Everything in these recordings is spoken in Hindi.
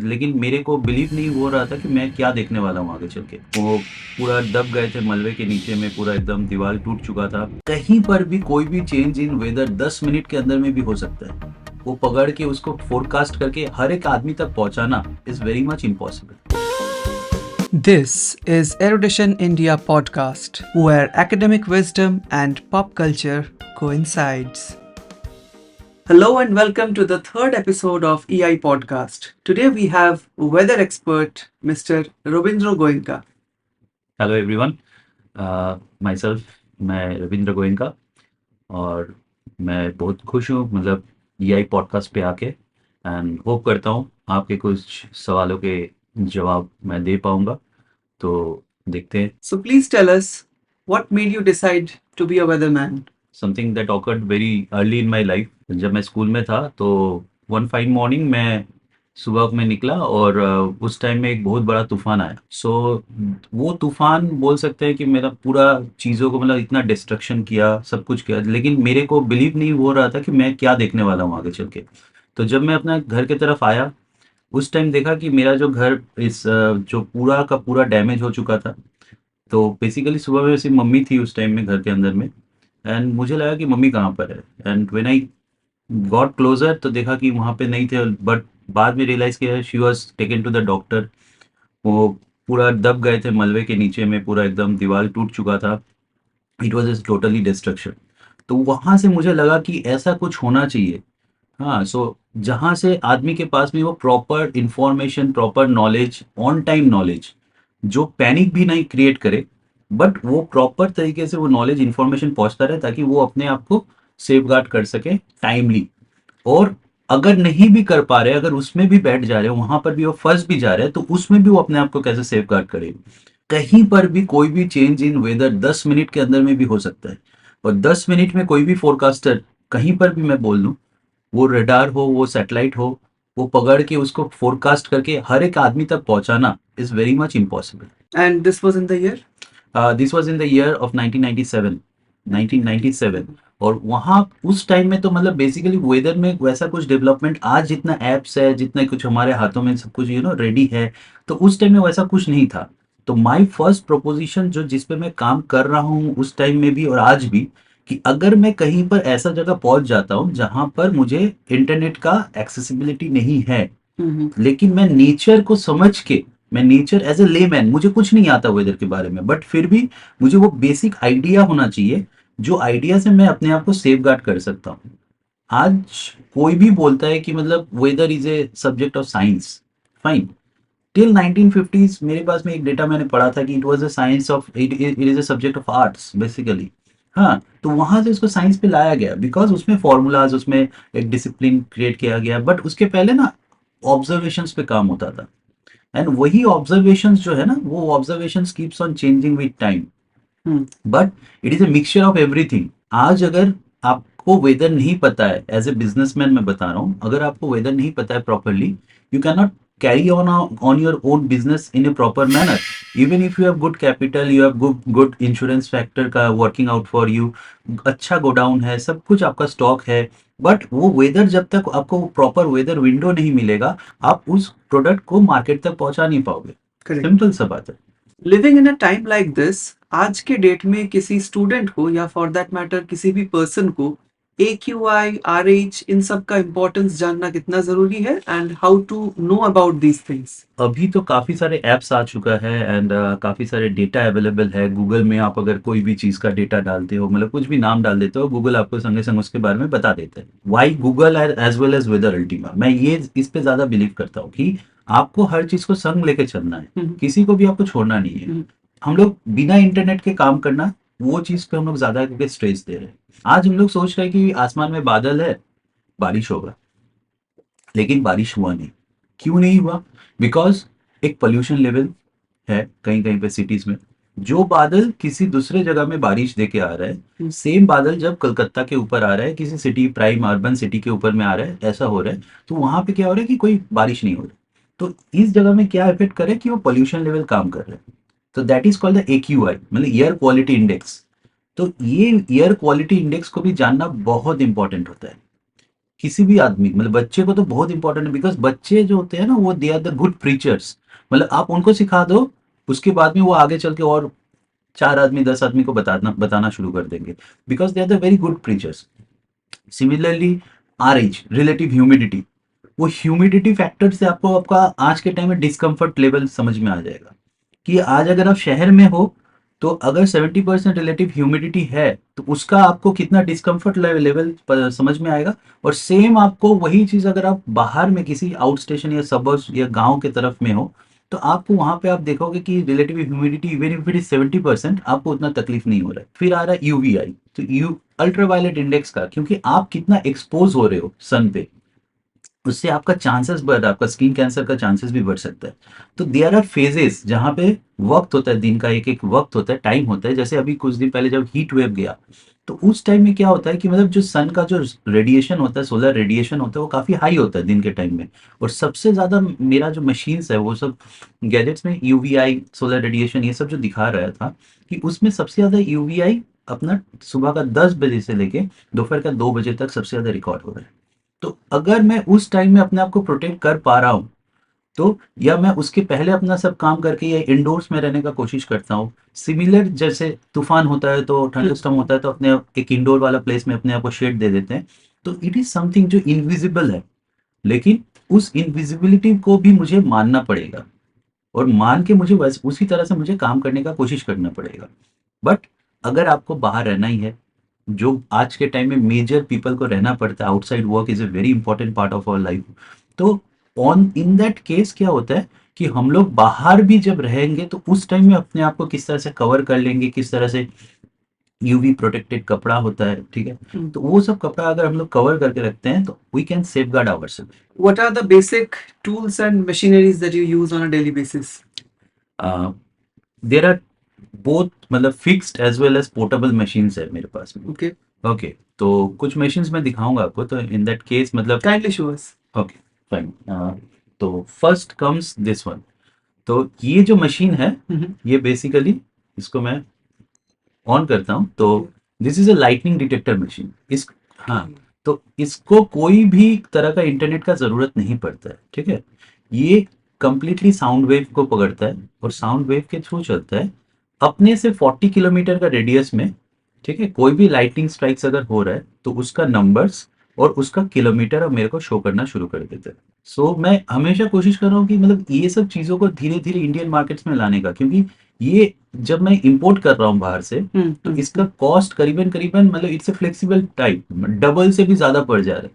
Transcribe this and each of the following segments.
लेकिन मेरे को बिलीव नहीं हो रहा था कि मैं क्या देखने वाला हूँ आगे चल के। वो पूरा दब गए थे मलबे के नीचे में, पूरा एकदम दीवार टूट चुका था। कहीं पर भी कोई भी चेंज इन वेदर 10 मिनट के अंदर में भी हो सकता है। वो पकड़ के उसको फोरकास्ट करके हर एक आदमी तक पहुंचाना is very much impossible. This is Erudition India podcast, where academic wisdom and pop culture coincides. Hello and welcome to the third episode of EI podcast. Today we have weather expert Mr. Robindra Goenka. Hello everyone, my self, मैं रविंद्र गोयनका और मैं बहुत खुश हूँ मतलब EI पॉडकास्ट पे आके। एंड होप करता हूँ आपके कुछ सवालों के जवाब मैं दे पाऊँगा। तो देखते हैं। So please tell us what made you decide to be a weatherman? Something that awkward very early in my life. जब मैं स्कूल में था तो वन फाइन मॉर्निंग मैं सुबह में निकला और उस टाइम में एक बहुत बड़ा तूफान आया। सो वो तूफान बोल सकते हैं कि मेरा पूरा चीज़ों को मतलब इतना डिस्ट्रक्शन किया, सब कुछ किया, लेकिन मेरे को बिलीव नहीं हो रहा था कि मैं क्या देखने वाला हूँ आगे चल के। तो जब मैं अपना घर की तरफ आया उस टाइम देखा कि मेरा जो घर जो पूरा का पूरा डैमेज हो चुका था। तो बेसिकली सुबह में सिर्फ मम्मी थी उस टाइम में घर के अंदर में। एंड मुझे लगा कि मम्मी कहाँ पर है। And when I got closer तो देखा कि वहाँ पे नहीं थे, बट बाद में रियलाइज किया she was taken to the doctor. वो पूरा दब गए थे मलबे के नीचे में, पूरा एकदम दीवार टूट चुका था। It was is totally destruction. तो वहाँ से मुझे लगा कि ऐसा कुछ होना चाहिए। हाँ, सो जहाँ से आदमी के पास में वो proper information, proper knowledge, on time knowledge, जो पैनिक भी नहीं क्रिएट करे, बट वो प्रॉपर तरीके से वो नॉलेज इंफॉर्मेशन पहुंचता रहे ताकि वो अपने आप को सेफ गार्ड कर सके टाइमली। और अगर नहीं भी कर पा रहे, अगर उसमें भी बैठ जा रहे, वहां पर भी वो फंस भी जा रहे हैं, तो उसमें भी वो अपने आप को कैसे सेफ गार्ड करे। कहीं पर भी कोई भी चेंज इन वेदर 10 मिनट के अंदर में भी हो सकता है। और 10 मिनट में कोई भी फोरकास्टर कहीं पर भी मैं बोल दूं, वो रडार हो, वो सैटेलाइट हो, वो पकड़ के उसको फोरकास्ट करके हर एक आदमी तक पहुंचाना is very much impossible. And this was in the year? This was in the year of 1997। 1997। और वहाँ उस टाइम में तो मतलब बेसिकली वेदर में वैसा कुछ डेवलपमेंट, आज जितना एप्स है, जितना कुछ हमारे हाथों में सब कुछ रेडी है, तो उस टाइम में वैसा कुछ नहीं था। तो माय फर्स्ट प्रोपोजिशन जो जिस पे मैं काम कर रहा हूँ उस टाइम में भी और आज भी, कि अगर मैं कहीं पर ऐसा जगह पहुंच जाता हूँ जहां पर मुझे इंटरनेट का एक्सेसिबिलिटी नहीं है, लेकिन मैं नेचर को समझ के, मैं नेचर एज ए लेमैन, मुझे कुछ नहीं आता वेदर के बारे में, बट फिर भी मुझे वो बेसिक आइडिया होना चाहिए जो आइडिया से मैं अपने आप को सेफ गार्ड कर सकता हूँ। आज कोई भी बोलता है कि मतलब weather is a subject of science, fine. Till 1950s मेरे पास में एक डेटा मैंने पढ़ा था कि it was a science of, it is a subject of arts basically. हाँ, तो वहां से उसको साइंस पे लाया गया बिकॉज उसमें फॉर्मूलाज, उसमें एक डिसिप्लिन क्रिएट किया गया, बट उसके पहले ना ऑब्जर्वेशंस पे काम होता था। एंड वही ऑब्जर्वेशंस जो है ना, वो observations keeps on changing with time, but it is a mixture of everything. आज अगर आपको वेदर नहीं पता है, एज ए बिजनेसमैन मैं बता रहा हूँ, अगर आपको वेदर नहीं पता है properly, you can not carry on your own business in A proper manner. Even if you have good capital, you have good insurance factor का वर्किंग आउट फॉर यू, अच्छा गोडाउन है, सब कुछ आपका स्टॉक है, बट वो वेदर जब तक आपको प्रॉपर वेदर विंडो नहीं मिलेगा, आप उस प्रोडक्ट को मार्केट तक पहुंचा नहीं पाओगे। सिंपल सा बात है। Living in a time like this, आज के डेट में किसी स्टूडेंट को या फॉर दैट मैटर किसी भी पर्सन को AQI, RH इन सब का इम्पोर्टेंस जानना कितना जरूरी है and how to know about these things? अभी तो काफ़ी सारे ऐप्स आ चुका है एंड काफ़ी सारे डेटा अवेलेबल है गूगल में। आप अगर कोई भी चीज़ का डेटा डालते हो, मतलब कुछ भी नाम डाल देते हो, गूगल आपको संगे संग उसके बारे में बता देता है। Why Google as well as weather अल्टीमा, मैं ये इस पे ज़्यादा बिलीव करता हूँ कि आपको हर चीज़ को संग लेके चलना है, किसी को भी आपको छोड़ना नहीं है। हम लोग बिना इंटरनेट के काम करना, वो चीज़ पे हम लोग ज़्यादा करके स्ट्रेस दे रहे हैं। आज हम लोग सोच रहे हैं कि आसमान में बादल है, बारिश होगा, लेकिन बारिश हुआ नहीं। क्यों नहीं हुआ? बिकॉज एक पोल्यूशन लेवल है कहीं कहीं पे सिटीज में। जो बादल किसी दूसरे जगह में बारिश देके आ रहा है, सेम बादल जब कलकत्ता के ऊपर आ रहा है, किसी सिटी, प्राइम अर्बन सिटी के ऊपर में आ रहा है, ऐसा हो रहा है, तो वहां पे क्या हो रहा है कि कोई बारिश नहीं हो रही। तो इस जगह में क्या इफेक्ट करे कि वो पोल्यूशन लेवल काम कर रहा है। तो that is called the AQI, मतलब एयर क्वालिटी इंडेक्स। तो ये एयर क्वालिटी इंडेक्स को भी जानना बहुत इंपॉर्टेंट होता है। किसी भी आदमी, मतलब बच्चे को तो बहुत इंपॉर्टेंट है, बिकॉज बच्चे जो होते हैं ना वो they are the good preachers. मतलब आप उनको सिखा दो, उसके बाद में वो आगे चल के और 4 आदमी 10 आदमी को बताना बताना शुरू कर देंगे, because they are the very good preachers. Similarly RH, relative humidity, वो ह्यूमिडिटी फैक्टर से आपको आपका आज के टाइम में डिस्कम्फर्ट लेवल समझ में आ जाएगा कि आज अगर आप शहर में हो तो अगर 70% रिलेटिव ह्यूमिडिटी है तो उसका आपको कितना डिस्कम्फर्ट लेवल समझ में आएगा। और सेम आपको वही चीज अगर आप बाहर में किसी आउट स्टेशन या सबर्ब्स या गांव के तरफ में हो तो आपको वहां पे आप देखोगे कि relative humidity even if it is 70% आपको उतना तकलीफ नहीं हो रहा है। फिर आ रहा है UVI, तो अल्ट्रावायलेट इंडेक्स का, क्योंकि आप कितना एक्सपोज हो रहे हो सन पे, उससे आपका चांसेस बढ़ रहा है, आपका स्किन कैंसर का चांसेस भी बढ़ सकता है। तो देयर आर फेजेस जहाँ पे वक्त होता है, दिन का एक एक वक्त होता है, टाइम होता है। जैसे अभी कुछ दिन पहले जब हीट वेव गया तो उस टाइम में क्या होता है कि मतलब जो सन का जो रेडिएशन होता है, सोलर रेडिएशन होता है, वो काफी हाई होता है दिन के टाइम में। और सबसे ज्यादा मेरा जो मशीन्स है वो सब गैजेट्स में UVI, सोलर रेडिएशन, ये सब जो दिखा रहा था कि उसमें सबसे ज्यादा UVI अपना सुबह का 10 बजे से लेके दोपहर का 2 बजे तक सबसे ज्यादा रिकॉर्ड हो रहा है। तो अगर मैं उस टाइम में अपने आप को प्रोटेक्ट कर पा रहा हूँ तो, या मैं उसके पहले अपना सब काम करके या इंडोर्स में रहने का कोशिश करता हूँ। सिमिलर जैसे तूफान होता है तो थंडरस्टॉर्म होता है तो अपने एक इंडोर वाला प्लेस में अपने आप को शेड दे देते हैं। तो इट इज समथिंग जो इनविजिबल है, लेकिन उस इनविजिबिलिटी को भी मुझे मानना पड़ेगा और मान के मुझे वैसे उसी तरह से मुझे काम करने का कोशिश करना पड़ेगा। बट अगर आपको बाहर रहना ही है, जो आज के टाइम में मेजर पीपल को रहना पड़ता है, outside work is a very important part of our life. तो ऑन इन दैट केस क्या होता है कि हम लोग बाहर भी जब रहेंगे तो उस टाइम में अपने आप को किस तरह से कवर कर लेंगे, किस तरह से UV प्रोटेक्टेड कपड़ा होता है, ठीक है, तो वो सब कपड़ा अगर हम लोग कवर करके रखते हैं तो we can safeguard our self. What are the basic tools and machineries that you use on a daily basis? There are both, मतलब fixed as well as portable machines है मेरे पास में। Okay, ओके, तो कुछ मशीन्स मैं दिखाऊंगा आपको, तो इन दैट केस मतलब kindly show us. Okay fine. तो फर्स्ट कम्स दिस वन। तो ये जो मशीन है Mhm. ये बेसिकली, इसको मैं ऑन करता हूँ तो this is a lightning detector machine. इस, हाँ, तो इसको कोई भी तरह का इंटरनेट का जरूरत नहीं पड़ता है, ठीक है। ये कंप्लीटली साउंड वेव को पकड़ता है और साउंड वेव के थ्रू चलता है अपने से 40 किलोमीटर का रेडियस में, ठीक है। कोई भी लाइटनिंग स्ट्राइक्स अगर हो रहा है तो उसका नंबर्स और उसका किलोमीटर अब मेरे को शो करना शुरू कर देता है। सो मैं हमेशा कोशिश कर रहा हूँ कि मतलब ये सब चीज़ों को धीरे धीरे इंडियन मार्केट्स में लाने का, क्योंकि ये जब मैं इंपोर्ट कर रहा हूँ बाहर से तो इसका कॉस्ट करीबन करीबन मतलब it's a flexible type double से भी ज़्यादा पड़ जा रहा है।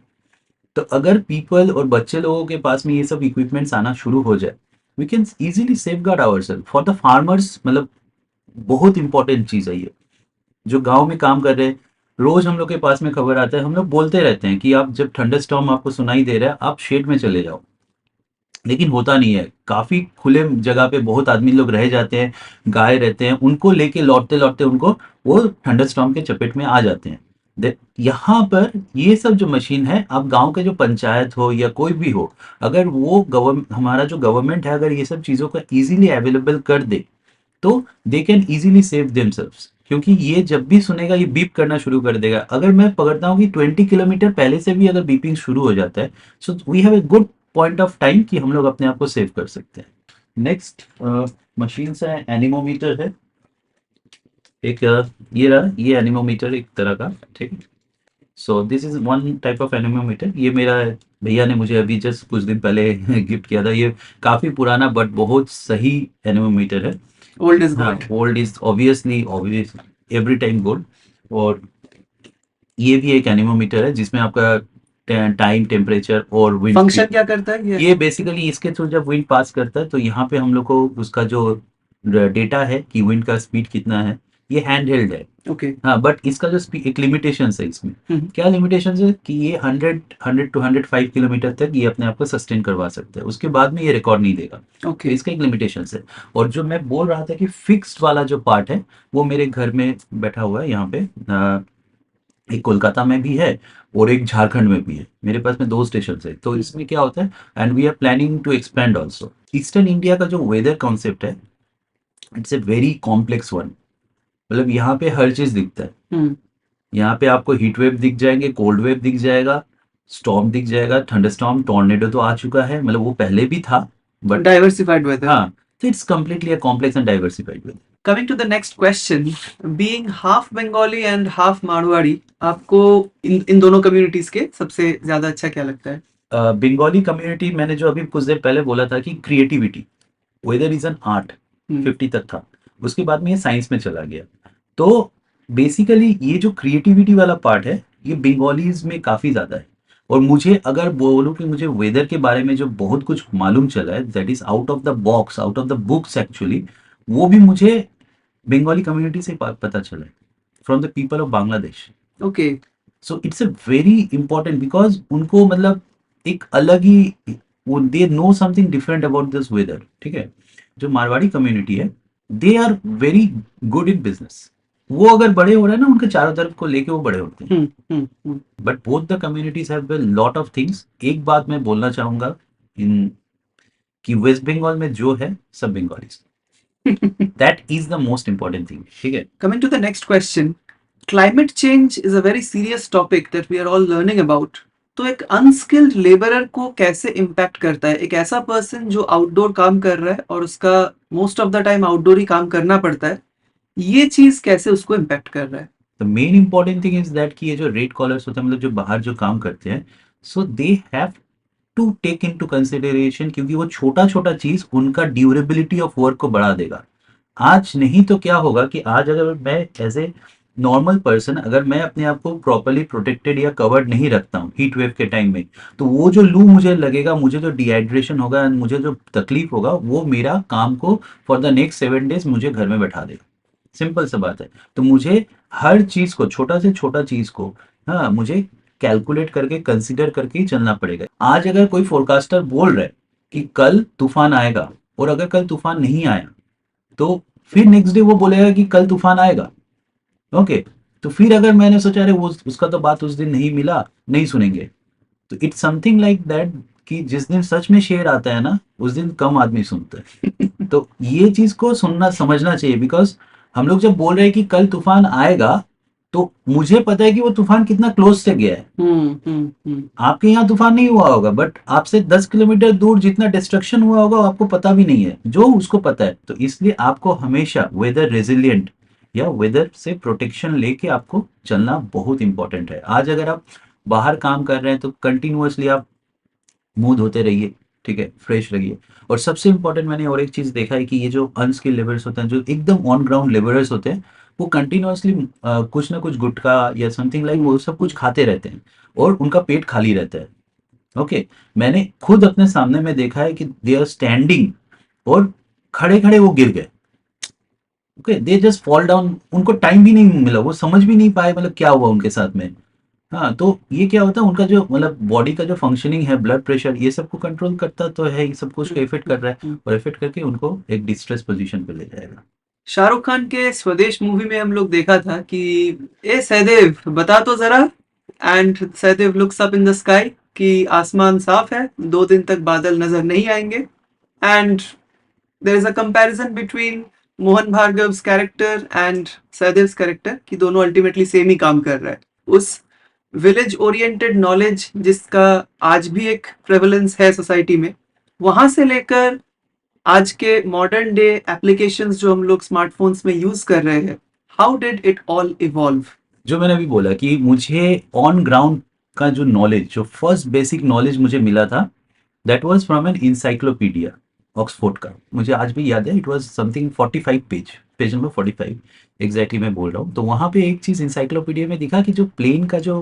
तो अगर पीपल और बच्चे लोगों के पास में ये सब इक्विपमेंट्स आना शुरू हो जाए, we can easily safeguard our self. For the farmers मतलब बहुत इंपॉर्टेंट चीज़ है ये, जो गांव में काम कर रहे हैं। रोज हम लोग के पास में खबर आता है, हम लोग बोलते रहते हैं कि आप जब थंडर स्टॉर्म आपको सुनाई दे रहा है आप शेड में चले जाओ, लेकिन होता नहीं है। काफी खुले जगह पे बहुत आदमी लोग रह जाते हैं, गाय रहते हैं, उनको लेके लौटते लौटते उनको वो थंडर स्टॉर्म के चपेट में आ जाते हैं। यहाँ पर ये सब जो मशीन है, आप गांव के जो पंचायत हो या कोई भी हो, अगर वो हमारा जो गवर्नमेंट है अगर ये सब चीजों को इजीली अवेलेबल कर दे तो they can easily save themselves. क्योंकि ये जब भी सुनेगा ये बीप करना शुरू कर देगा। अगर मैं पकड़ता हूँ कि 20 किलोमीटर पहले से भी अगर बीपिंग शुरू हो जाता है, so we have a good point of time कि हम लोग अपने आप को सेव कर सकते हैं। नेक्स्ट मशीन है, एनिमोमीटर है एक। ये रहा, ये एनिमोमीटर एक तरह का, ठीक है। So this is one type of anemometer. ये मेरा भैया ने मुझे अभी जस्ट कुछ दिन पहले गिफ्ट किया था। ये काफी पुराना बट बहुत सही एनिमोमीटर है। Old is हाँ, gold. Gold is obviously obvious every time gold. और ये भी एक एनिमोमीटर है जिसमें आपका टाइम, टेम्परेचर और विंड Function क्या करता है ये बेसिकली इसके थ्रू जब विंड पास करता है तो यहाँ पे हम लोग को उसका जो डेटा है कि विंड का स्पीड कितना है, ये हैंड हेल्ड है। Okay. हाँ, बट इसका जो एक लिमिटेशन है इसमें। क्या लिमिटेशन है कि ये 100 टू 105 किलोमीटर तक ये अपने आप को सस्टेन करवा सकता है, उसके बाद में ये रिकॉर्ड नहीं देगा। तो Okay. इसका एक लिमिटेशन है। और जो मैं बोल रहा था कि फिक्स्ड वाला जो पार्ट है वो मेरे घर में बैठा हुआ है यहाँ पे। एक कोलकाता में भी है और एक झारखंड में भी है। मेरे पास में 2 स्टेशन है। तो इसमें क्या होता है, and we are planning to expand also. Eastern India का जो वेदर कॉन्सेप्ट है, it's a very complex one. मतलब यहाँ पे हर चीज दिखता है। यहाँ पे आपको हीट वेव दिख जाएंगे, कोल्ड वेव दिख जाएगा, स्टॉर्म दिख जाएगा, थंडरस्टॉर्म, टॉर्नेडो तो आ चुका है, मतलब वो पहले भी था, बट डाइवर्सिफाइड वेदर. हाँ, तो it's completely a complex and diversified weather. Coming to the next question, being half Bengali and half Marwari, आपको इन दोनों कम्युनिटीज के सबसे ज्यादा अच्छा क्या लगता है? बंगाली कम्युनिटी, मैंने जो अभी कुछ देर पहले बोला था कि creativity, weather is an art, 50 तक था, उसके बाद में ये साइंस में चला गया। तो बेसिकली ये जो क्रिएटिविटी वाला पार्ट है, ये बंगालीज में काफ़ी ज़्यादा है। और मुझे अगर बोलूँ कि मुझे वेदर के बारे में जो बहुत कुछ मालूम चला है, that is out of the box, out of the books actually, वो भी मुझे बंगाली कम्युनिटी से पता चला है, from the people of Bangladesh. Okay. So it's a very important, because उनको मतलब एक अलग ही, वो they know something different about this weather, ठीक है। जो मारवाड़ी कम्युनिटी है, they are very good in business. वो अगर बड़े हो रहे हैं ना, उनके चारों तरफ को लेके वो बड़े होते हैं। But both the communities have lot of things. एक बात मैं बोलना चाहूंगा इन, कि वेस्ट बंगाल में जो है सब Bengalis, that is the most important thing, ठीक है। Coming to the next question, climate change is a very serious topic that we are all learning about. तो एक अनस्किल्ड लेबरर को कैसे इम्पैक्ट करता है? एक ऐसा पर्सन जो आउटडोर काम कर रहा है और उसका most of the time outdoor ही काम करना पड़ता है, ये चीज कैसे उसको इम्पैक्ट कर रहा है? The main important thing is that कि ये जो रेड कॉलर्स होते हैं, मतलब जो बाहर जो काम करते हैं, so they have to take into consideration, क्योंकि वो छोटा छोटा चीज उनका ड्यूरेबिलिटी ऑफ वर्क को बढ़ा देगा। आज नहीं तो क्या होगा कि आज अगर मैं एज ए नॉर्मल पर्सन, अगर मैं अपने आप को प्रॉपरली प्रोटेक्टेड या कवर्ड नहीं रखता हूँ हीट वेव के टाइम में, तो वो जो लू मुझे लगेगा, मुझे जो डिहाइड्रेशन होगा, मुझे जो तकलीफ होगा, वो मेरा काम को फॉर द नेक्स्ट 7 days मुझे घर में बैठा देगा। सिंपल सा बात है। तो मुझे हर चीज को, छोटा से छोटा चीज को, हाँ, मुझे कैलकुलेट करके, कंसिडर करके ही चलना पड़ेगा। आज अगर कोई फोरकास्टर बोल रहा है कि कल तूफान आएगा, और अगर कल तूफान नहीं आया, तो फिर नेक्स्ट डे वो बोलेगा कि कल तूफान आएगा। ओके, तो फिर अगर मैंने सोचा अरे वो उसका तो बात उस दिन नहीं मिला, नहीं सुनेंगे। तो इट्स समथिंग लाइक दैट, कि जिस दिन सच में शेर आता है ना, उस दिन कम आदमी सुनते हैं। तो ये चीज को सुनना समझना चाहिए, बिकॉज हम लोग जब बोल रहे हैं कि कल तूफान आएगा, तो मुझे पता है कि वो तूफान कितना क्लोज से गया है। आपके यहाँ तूफान नहीं हुआ होगा, बट आपसे 10 किलोमीटर दूर जितना डिस्ट्रक्शन हुआ होगा वो आपको पता भी नहीं है, जो उसको पता है। तो इसलिए आपको हमेशा वेदर रेजिलियंट या वेदर से प्रोटेक्शन लेके आपको चलना बहुत इंपॉर्टेंट है। आज अगर आप बाहर काम कर रहे हैं, तो कंटिन्यूअसली आप मुंह धोते रहिए, ठीक है, फ्रेश रहिए। और सबसे इंपॉर्टेंट, मैंने और एक चीज देखा है कि ये जो अनस्किल्ड लेबरर्स होते हैं, जो एकदम ऑन ग्राउंड लेबरर्स होते हैं, वो कंटिन्यूअसली कुछ ना कुछ गुटखा या समथिंग लाइक वो सब कुछ खाते रहते हैं, और उनका पेट खाली रहता है। ओके, मैंने खुद अपने सामने में देखा है कि दे आर स्टैंडिंग, और खड़े खड़े वो गिर गए। Okay, they just fall down, उनको टाइम भी नहीं मिला, वो समझ भी नहीं पाए मतलब क्या हुआ उनके साथ में। हाँ, तो ये क्या होता है, उनका जो मतलब बॉडी का जो फंक्शनिंग है, ब्लड प्रेशर, ये सब को कंट्रोल करता तो है, ये सब कुछ को इफेक्ट कर रहा है, और इफेक्ट करके उनको एक डिस्ट्रेस पोजीशन पे ले जाएगा। शाहरुख खान के स्वदेश मूवी में हम लोग देखा था कि ए सहदेव बता तो जरा, and Sahadev looks up in the sky कि आसमान साफ है, 2 दिन तक बादल नजर नहीं आएंगे, and there is a comparison between Mohan Bhargav's character and Sahdev's character कि दोनों अल्टीमेटली सेम ही काम कर रहा है। उस विलेज ओरिएंटेड नॉलेज जिसका आज भी एक प्रेवलेंस है सोसाइटी में, वहां से लेकर आज के मॉडर्न डे एप्लीकेशंस जो हम लोग स्मार्टफोन्स में यूज कर रहे हैं, how did it all evolve? जो मैंने अभी बोला कि मुझे ऑन ग्राउंड का जो नॉलेज, जो फर्स्ट बेसिक नॉलेज मुझे मिला था, that was from an encyclopedia, Oxford का। मुझे आज भी याद है, it was something 45 page number 45 exactly मैं बोल रहा हूँ। तो वहां पे एक चीज इंसाइक्लोपीडिया में दिखा कि जो प्लेन का जो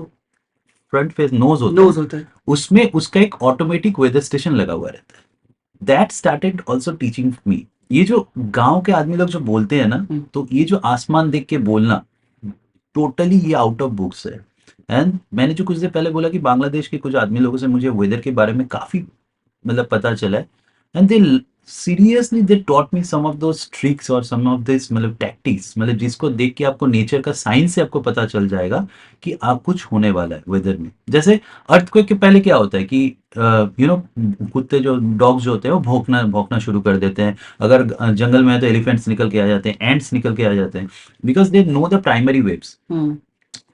फ्रंट फेस नोज होता है, उसमें उसका एक ऑटोमेटिक वेदर स्टेशन लगा हुआ रहता है। That started also teaching me. ये जो गांव के आदमी लोग जो बोलते हैं ना, तो ये जो आसमान देख के बोलना, टोटली ये आउट ऑफ बुक्स है। एंड मैंने जो कुछ देर पहले बोला कि बांग्लादेश के कुछ आदमी लोगों से मुझे वेदर के बारे में काफी मतलब पता चला है, and they seriously they taught me some of those tricks और सम ऑफ दिस मतलब टैक्टिक्स, मतलब जिसको देख के आपको नेचर का साइंस से आपको पता चल जाएगा कि आप कुछ होने वाला है वेदर में। जैसे अर्थक्वेक के पहले क्या होता है कि कुत्ते जो डॉग्स जो होते हैं वो भौंकना भौंकना शुरू कर देते हैं। अगर जंगल में है तो एलिफेंट्स निकल के आ जाते हैं, एंट्स निकल के आ जाते हैं, because they know the primary waves.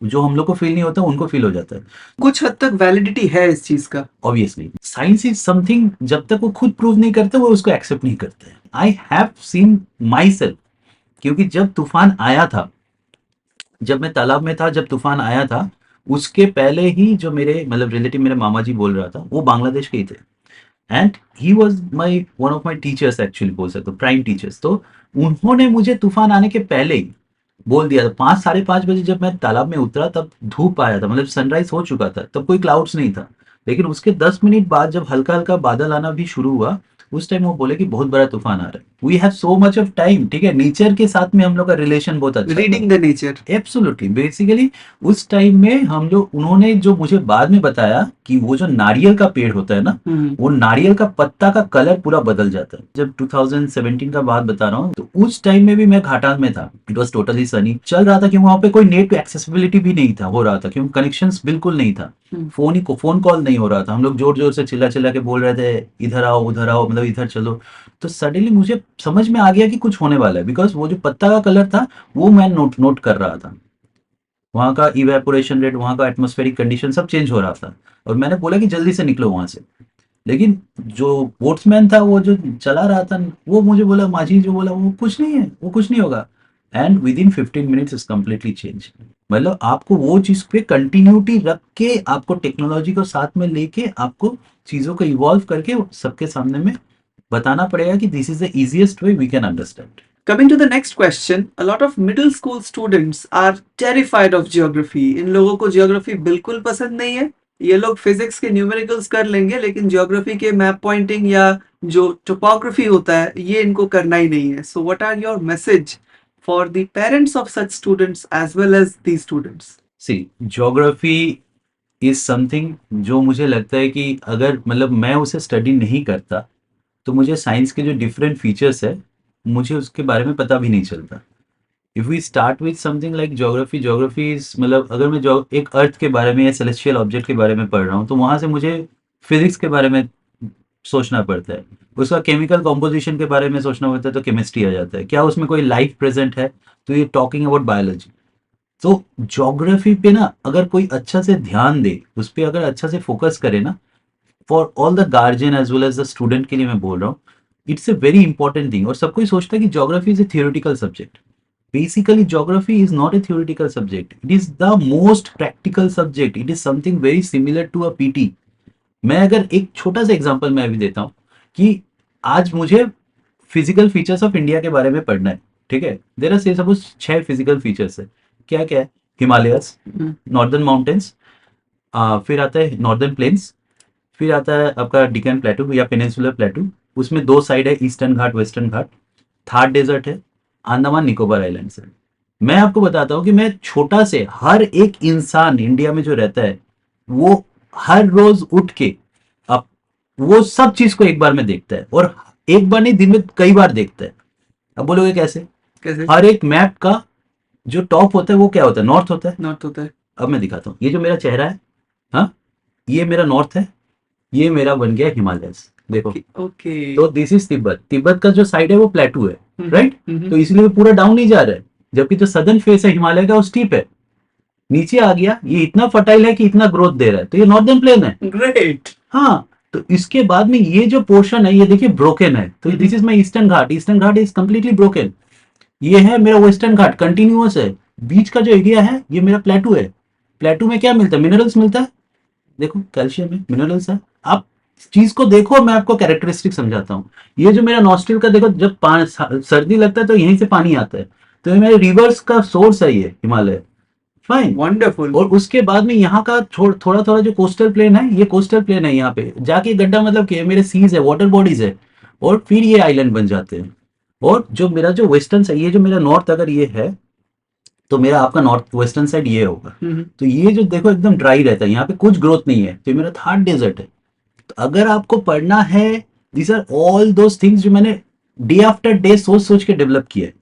जो हम लोग को फील नहीं होता उनको फील हो जाता है। कुछ हद तक वैलिडिटी है इस चीज का। ऑब्वियसली साइंस इज समथिंग, जब तक वो खुद प्रूव नहीं करते वो उसको एक्सेप्ट नहीं करते। I have seen my self, क्योंकि जब तूफान आया था, जब मैं तालाब में था, जब तूफान आया था, उसके पहले ही जो मेरे मतलब रिलेटिव, मेरे मामा जी बोल रहा था, वो बांग्लादेश के ही थे। And he was my one of my teachers, actually बोल सकते हो प्राइम टीचर्स। तो उन्होंने मुझे तूफान आने के पहले ही बोल दिया था। 5 साढ़े 5 बजे जब मैं तालाब में उतरा तब धूप आया था, मतलब सनराइज हो चुका था, तब कोई क्लाउड्स नहीं था। लेकिन उसके 10 मिनट बाद जब हल्का हल्का बादल आना भी शुरू हुआ, उस टाइम वो बोले कि बहुत बड़ा तूफान आ रहा है। We have so much of time, ठीक है, नेचर के साथ में हम लोग का रिलेशन बहुत अच्छा था। Reading the nature. Absolutely, basically उस टाइम में हम लोग, उन्होंने जो मुझे बाद में बताया कि वो जो नारियल का पेड़ होता है ना, वो नारियल का पत्ता का कलर पूरा बदल जाता है। जब 2017 का बात बता रहा हूँ, तो उस टाइम में भी मैं घाटाल में था। इट वॉज टोटली सनी, चल रहा था कि वहां पे कोई नेट एक्सेसिबिलिटी भी नहीं था, हो रहा था क्योंकि कनेक्शन बिल्कुल नहीं था। फोन कॉल नहीं हो रहा था। हम लोग जोर जोर से चिल्ला चिल्ला के बोल रहे थे, इधर आओ उधर आओ, मतलब इधर चलो। तो सडनली मुझे समझ में आ गया कि कुछ होने वाला है, बिकॉज वो जो पत्ता का कलर था वो मैं नोट नोट कर रहा था। वहाँ का इवेपोरेशन रेट, वहाँ का एटमॉस्फेरिक कंडीशन सब चेंज हो रहा था। और मैंने बोला कि जल्दी से निकलो वहाँ से। लेकिन जो बोट्समैन था, वो जो चला रहा था, वो मुझे बोला, माझी जो बोला, वो कुछ नहीं है, वो कुछ नहीं होगा। And with in 15 minutes is completely change. मतलब आपको वो चीज पे कंटिन्यूटी रख के, आपको टेक्नोलॉजी को साथ में लेके, आपको चीजों को इवॉल्व करके सबके सामने में बताना पड़ेगा कि this is the easiest way we can understand. Coming to the next question, a lot of middle school students are terrified of geography. इन लोगों को geography बिल्कुल पसंद नहीं है। ये लोग फिजिक्स के न्यूमेरिकल्स कर लेंगे, लेकिन ज्योग्राफी के मैप पॉइंटिंग या जो टोपोग्राफी होता है ये इनको करना ही नहीं है। So what are your message for the parents of such students as well as the students? See, geography is something जो मुझे लगता है कि अगर मतलब मैं उसे स्टडी नहीं करता तो मुझे साइंस के जो डिफरेंट फीचर्स है, मुझे उसके बारे में पता भी नहीं चलता। If we start with something like geography, geography is मतलब अगर मैं एक अर्थ के बारे में या सेलेस्टियल ऑब्जेक्ट के बारे में पढ़ रहा हूँ, तो वहाँ से मुझे फिजिक्स के बारे में सोचना पड़ता है। उसका केमिकल कॉम्पोजिशन के बारे में सोचना पड़ता है, तो केमिस्ट्री आ जाता है। क्या उसमें कोई लाइफ प्रेजेंट है, तो ये टॉकिंग अबाउट बायोलॉजी। तो ज्योग्राफी पे ना अगर कोई अच्छा से ध्यान दे, उस पर अगर अच्छा से फोकस करे ना, for all the guardian as well as the student के लिए मैं बोल रहा हूँ, it's a very important thing. और सब कोई सोचता है कि geography is a theoretical subject. Basically geography is not a theoretical subject, it is the most practical subject. It is something very similar to a PT. मैं अगर एक छोटा सा एग्जांपल मैं अभी देता हूँ कि आज मुझे फिजिकल फीचर्स ऑफ इंडिया के बारे में पढ़ना है, ठीक है। देर आर से सपोज 6 फिजिकल फीचर्स है। क्या क्या है? हिमालयस, नॉर्दर्न माउंटेन्स, फिर आता है नॉर्दर्न प्लेन्स, फिर आता है आपका डिकन प्लेटू या पेनिनसुलर प्लेटू, उसमें 2 साइड है, ईस्टर्न घाट वेस्टर्न घाट। थार डेजर्ट है, अंडमान निकोबार आइलैंड्स है। मैं आपको बताता हूँ कि मैं छोटा से, हर एक इंसान इंडिया में जो रहता है वो हर रोज उठ के अब वो सब चीज को एक बार में देखता है, और एक बार नहीं, दिन में कई बार देखता है। अब बोलोगे कैसे? कैसे? हर एक मैप का जो टॉप होता है वो क्या होता है? नॉर्थ होता है। नॉर्थ होता है। अब मैं दिखाता हूँ, ये जो मेरा चेहरा है, हाँ, ये मेरा नॉर्थ है, ये मेरा बन गया हिमालयस। देखो, ओके। तो दिस इज तिब्बत। तिब्बत का जो साइड है वो प्लेटू है, राइट। तो हम्म। इसलिए पूरा डाउन नहीं जा रहा है, जबकि जो सदर्न फेस है हिमालय का वो स्टीप है, नीचे आ गया। ये इतना फर्टाइल है कि इतना ग्रोथ दे रहा है, तो ये नॉर्दर्न प्लेन है। ग्रेट। हाँ, तो इसके बाद में ये जो पोर्शन है, ये देखिए ब्रोकन है। तो this is my eastern Ghat. Eastern Ghat is completely broken. ये है मेरा वेस्टर्न घाट, कंटिन्यूअस है। बीच का जो एरिया है ये मेरा प्लेटू है। प्लेटू में क्या मिलता है? मिनरल्स मिलता है। देखो, कैल्शियम है, मिनरल्स है। आप चीज को देखो, मैं आपको कैरेक्टरिस्टिक समझाता हूँ। ये जो मेरा नॉस्ट्रिल का देखो, जब सर्दी लगता है तो यहीं से पानी आता है, तो ये मेरे रिवर्स का सोर्स है, ये हिमालय। Fine, wonderful. और उसके बाद में यहाँ का थोड़ा थोड़ा जो कोस्टल प्लेन है, ये कोस्टल प्लेन है। यहाँ पे जाके गड्ढा, मतलब कि मेरे सीज है, वाटर बॉडीज है, और फिर ये आइलैंड बन जाते हैं। और जो मेरा जो वेस्टर्न साइड, ये जो मेरा नॉर्थ अगर ये है, तो मेरा आपका नॉर्थ वेस्टर्न साइड ये होगा। तो ये जो देखो एकदम ड्राई रहता है, यहाँ पे कुछ ग्रोथ नहीं है, तो ये मेरा थर्ड डेजर्ट है। तो अगर आपको पढ़ना है, these are all those things जो मैंने डे आफ्टर डे सोच सोच के डेवलप किया है।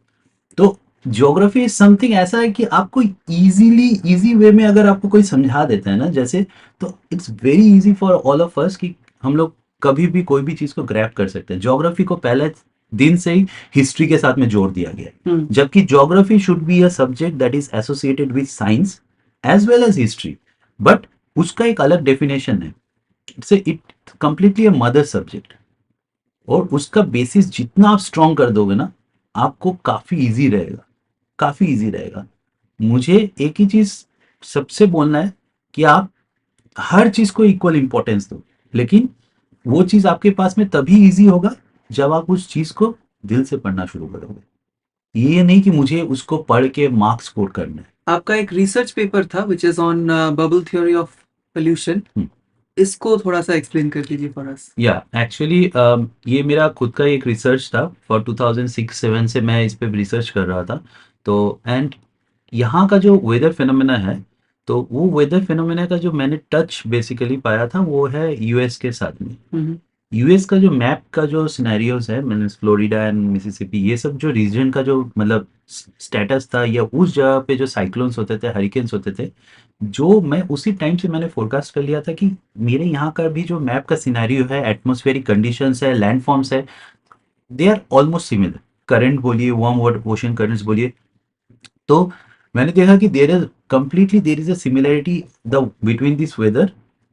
तो ज्योग्राफी इज समथिंग ऐसा है कि आपको इजी वे में अगर आपको कोई समझा देता है ना, जैसे, तो it's very easy for all of us कि हम लोग कभी भी कोई भी चीज को ग्रैब कर सकते हैं। ज्योग्राफी को पहले दिन से ही हिस्ट्री के साथ में जोड़ दिया गया है, जबकि geography should be a subject that is associated with science as well as history, but उसका एक अलग डेफिनेशन है। It completely a mother subject, और उसका बेसिस जितना आप स्ट्रॉन्ग कर दोगे ना, आपको काफ़ी इजी रहेगा, काफ़ी इजी रहेगा। मुझे एक ही चीज़ सबसे बोलना है कि आप हर चीज़ को इक्वल इंपॉर्टेंस दो, लेकिन वो चीज़ आपके पास में तभी इजी होगा जब आप उस चीज़ को दिल से पढ़ना शुरू करोगे। ये नहीं कि मुझे उसको पढ़ के मार्क्स स्कोर करना है। आपका एक रिसर्च पेपर था which is on bubble theory of pollution, hmm. इसको थोड़ा सा एक्सप्लेन कर दीजिए फॉर अस। या एक्चुअली ये मेरा खुद का एक रिसर्च था, फॉर 2006-7 से मैं इस पे रिसर्च कर रहा था। तो एंड यहाँ का जो वेदर फिनोमेना है, तो वो वेदर फिनोमेना का जो मैंने टच बेसिकली पाया था वो है यूएस के साथ में। यूएस का जो मैप का जो सिनेरियोज है, मैंने फ्लोरिडा एंड मिसिसिपी, ये सब जो रीजन का जो मतलब स्टेटस था, या उस जगह पे जो साइक्लोन्स होते थे, हरिकेन्स होते थे, जो मैं उसी टाइम से मैंने फोरकास्ट कर लिया था कि मेरे यहाँ का भी जो मैप का सिनेरियो है, एटमॉस्फेरिक कंडीशंस है, लैंडफॉर्म्स है, they are almost similar. Current बोलिए, वार्म वाटर ओशन करंट्स बोलिए, तो मैंने देखा कि there is a similarity the between this weather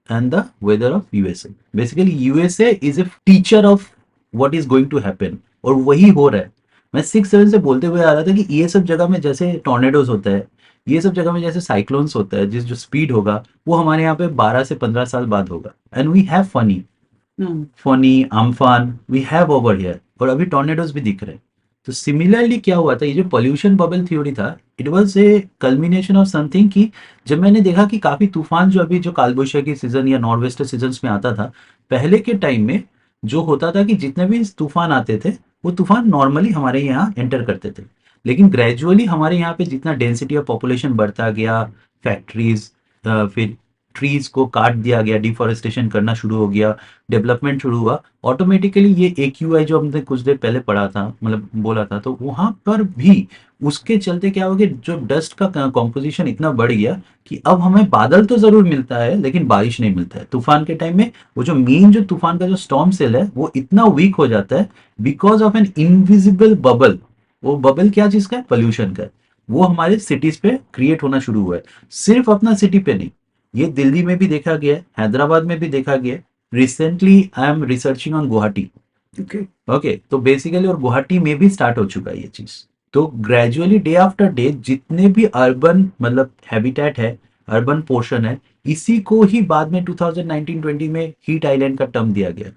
and the weather of USA. Basically USA is a teacher of what is going to happen, और वही हो रहा है। मैं 6-7 से बोलते हुए आ रहा था कि ये सब जगह में जैसे टॉर्नेडोज होता है, ये सब जगह में जैसे साइक्लोन्स होता है, जिस जो स्पीड होगा वो हमारे यहाँ पे 12 से 15 साल बाद होगा। And we have Fani Amphan we have over here, और अभी टॉर्नेडोज भी दिख रहे हैं। तो सिमिलरली क्या हुआ था, ये जो पोल्यूशन बबल थ्योरी था, it was a culmination of something कि जब मैंने देखा कि काफी तूफान जो अभी जो कालबैसाखी सीजन या नॉर्थ वेस्टर सीजन में आता था, पहले के टाइम में जो होता था कि जितने भी तूफान आते थे, वो तूफान नॉर्मली हमारे यहाँ एंटर करते थे। लेकिन ग्रेजुअली हमारे यहाँ पे जितना डेंसिटी ऑफ पॉपुलेशन बढ़ता गया, फैक्ट्रीज, फिर ट्रीज को काट दिया गया, डिफॉरेस्टेशन करना शुरू हो गया, डेवलपमेंट शुरू हुआ, ऑटोमेटिकली ये AQI जो हमने कुछ देर पहले पढ़ा था, मतलब बोला था, तो वहां पर भी उसके चलते क्या हो गया, जो डस्ट का कॉम्पोजिशन इतना बढ़ गया कि अब हमें बादल तो जरूर मिलता है लेकिन बारिश नहीं मिलता है। तूफान के टाइम में वो जो मेन जो तूफान का जो स्टॉर्म सेल है वो इतना वीक हो जाता है because of an invisible bubble. वो बबल क्या चीज का है, पोल्यूशन का है। वो हमारे सिटीज पे क्रिएट होना शुरू हुआ है, सिर्फ अपना सिटी पे नहीं, ये दिल्ली में भी देखा गया है, हैदराबाद में भी देखा गया है। Recently I am researching on Guwahati. Okay. Okay, तो बेसिकली और गुवाहाटी में भी स्टार्ट हो चुका है ये चीज। तो ग्रेजुअली डे आफ्टर डे जितने भी अर्बन मतलब हैबिटेट है, अर्बन पोर्शन है, इसी को ही बाद में 2019-20 में हीट आइलैंड का टर्म दिया गया।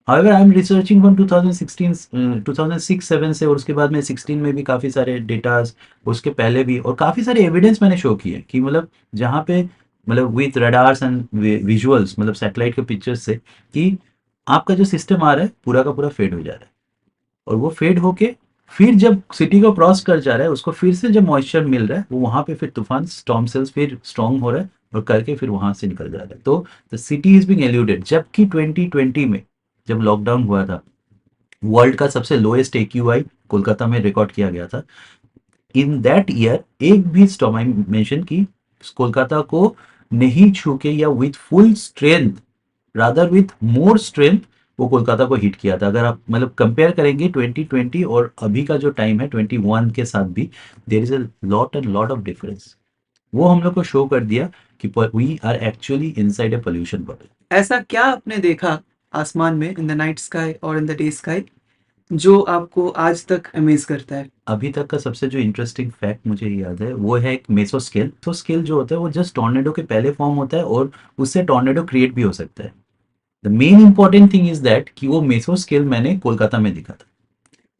However, I am researching from 2016 2006-7 से, और उसके बाद में 16 में भी काफ़ी सारे डेटास, उसके पहले भी, और काफ़ी सारे एविडेंस मैंने शो किए कि मतलब जहाँ पे मतलब विथ रडार्स एंड विजुअल्स, मतलब सैटेलाइट के पिक्चर्स से, कि आपका जो सिस्टम आ रहा है पूरा का पूरा फेड हो जा रहा है, और वो फेड होके फिर जब सिटी को क्रॉस कर जा रहा है, उसको फिर से जब मॉइस्चर मिल रहा है, वो वहां पे फिर तूफान स्टॉर्म सेल्स फिर स्ट्रांग हो रहा है, और करके फिर वहां से निकल जा रहा है। तो the city is being alluded. जबकि 2020 में जब लॉकडाउन हुआ था, वर्ल्ड का सबसे लोएस्ट AQI कोलकाता में रिकॉर्ड किया गया था। इन दैट ईयर एक भी स्टॉर्म, आई मेंशन की, कोलकाता को नहीं छू के या with full strength, rather with more strength, वो कोलकाता को हिट किया था। अगर आप मतलब कंपेयर करेंगे 2020 और अभी का जो टाइम है 21 के साथ भी, there is a lot and lot of difference. वो हम लोग को शो कर दिया कि we are actually inside a pollution bubble. ऐसा क्या आपने देखा आसमान में, इन द नाइट स्काई और इन द डे स्काई, जो आपको आज तक अमेज करता है? अभी तक का सबसे जो इंटरेस्टिंग फैक्ट मुझे याद है वो है एक मेसोस्केल। तो स्केल जो होता है वो जस्ट टॉर्नेडो के पहले फॉर्म होता है, और उससे टॉर्नेडो क्रिएट भी हो सकता है। The main important thing is that कि वो मेसोस्केल मैंने कोलकाता में देखा था।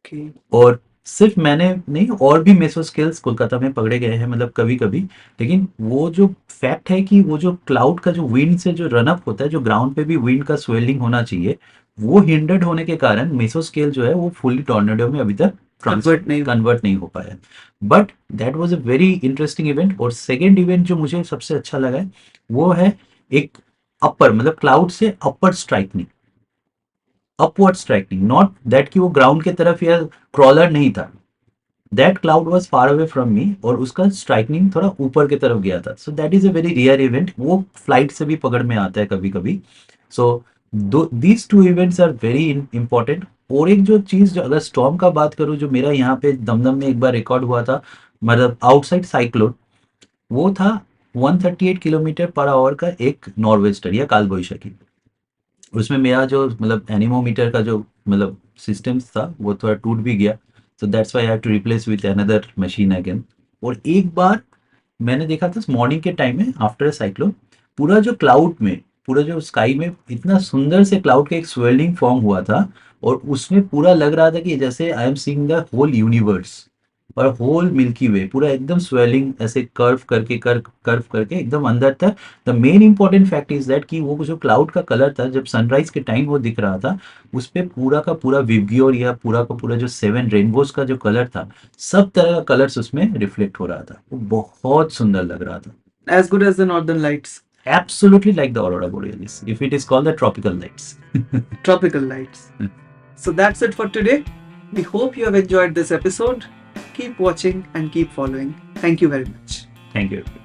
Okay. और सिर्फ मैंने नहीं, और भी मेसो स्किल्स कोलकाता में पकड़े गए हैं, मतलब कभी कभी। लेकिन वो जो फैक्ट है कि वो जो क्लाउड का जो विंड से जो रन अप होता है, जो ग्राउंड पे भी विंड का स्वेलिंग होना चाहिए, वो हिंडर्ड होने के कारण मेसो स्केल जो है वो फुल्ली टॉर्नेडो में अभी तक कन्वर्ट नहीं हो पाया। But that was a very interesting event. और सेकेंड इवेंट जो मुझे सबसे अच्छा लगा है वो है एक अपर, मतलब क्लाउड से upper striking, upward striking, not that कि वो ग्राउंड के तरफ या क्रॉलर नहीं था। That cloud was far away from me, और उसका स्ट्राइकनिंग थोड़ा ऊपर की तरफ गया था। So that is a very rare event, वो फ्लाइट से भी पकड़ में आता है कभी कभी। So these two events are very important. और एक जो चीज, जो अगर स्टॉर्म का बात करूं, जो मेरा यहाँ पे दमदम में एक बार रिकॉर्ड हुआ था, मतलब आउटसाइड साइक्लोन, वो था 138 किलोमीटर पर आवर का एक नॉर्वेस्टर या कालबैसाखी। उसमें मेरा जो मतलब एनीमोमीटर का जो मतलब सिस्टम था वो थोड़ा टूट भी गया, so that's why I have to replace with another machine again. और एक बार मैंने देखा था मॉर्निंग के टाइम में आफ्टर साइक्लोन, पूरा जो क्लाउड में, पूरा जो स्काई में इतना सुंदर से क्लाउड का एक स्वेलिंग फॉर्म हुआ था, और उसमें पूरा लग रहा था कि जैसे I am seeing the whole universe और होल मिल्की वे, पूरा एकदम स्वेलिंग ऐसे कर्व करके एकदम अंदर तक। The main important fact is that कि वो जो क्लाउड का कलर था जब सनराइज के टाइम वो दिख रहा था, उस पे पूरा का पूरा विबग्योर या पूरा का पूरा जो 7 रेनबोज का जो कलर था, सब तरह का कलर्स उसमें रिफ्लेक्ट हो रहा था। वो बहुत सुंदर लग रहा था। As good as the Northern Lights, Absolutely like the aurora borealis, if it is called the tropical lights. tropical lights. So that's it for today. We hope you have enjoyed this episode. Keep watching and keep following. Thank you very much. Thank you.